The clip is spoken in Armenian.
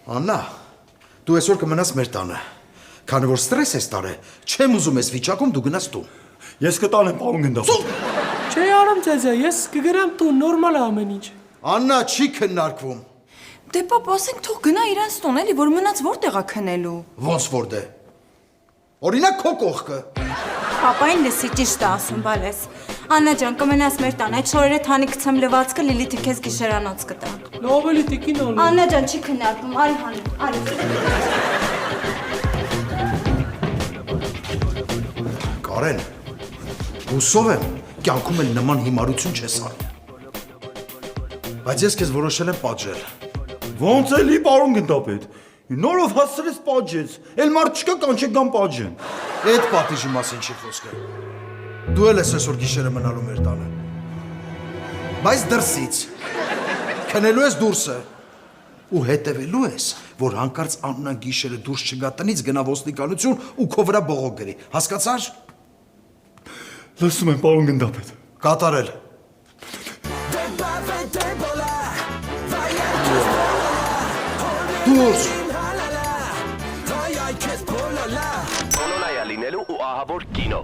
Աննա, դու այսօր կմնաս մեր տանը, քանի որ ստրես ես տարել, չեմ ուզում ես վիճակում դու գնաս տուն։ Ես կտանեմ պարոն գնդապետ։ Չէ արամ ծեծա, ես կգրամ տուն, նորմալ է ամեն ինչ։ Աննա չի քննարկվում։ Դե պապ, ասենք թող գնա իրանց տուն, էլի, որ մնաց որտեղ է քնելու։ Ոնց որ դե։ Օրինակ քո կողքը։ Պապային լսի ճիշտ է ասում, բալես։ Աննա ջան, կմնաս մեր տան, այդ շորերը թանի գցեմ լվացքը Լիլիթը քեզ գիշերանոց կտա։ Լավ էլի տիկին ալու։ Աննա ջան, չի քննարկվում, արի հանի, արի։ Կարեն, հուսով եմ, կյանքում էլ նման հիմարություն չես անի։ Բայց ես քեզ որոշել եմ պատժել։ Ոնց էլի պարոն գնդապետ։ Նորով հասցրեց պատժեց։ Էլ մարդ չկա կանչեք գան պատժեն։ Այդ պատիժի մասին չի խոսքը։ Դու էլ ես այսօր գիշերը մնալու մեր տանը։ Բայց դրսից։ Քնելու ես դուրսը։ Ու հետևելու ես, որ հանկարծ Աննան գիշերը դուրս չգա տնից գնա ոստիկանություն ու քո վրա բողոք գրի։ Հասկացար։ Լսում եմ պարոն գնդապետ։ Կատարել։ Դուրս։ Բոլոնայա լինելու ու ահավոր կինո։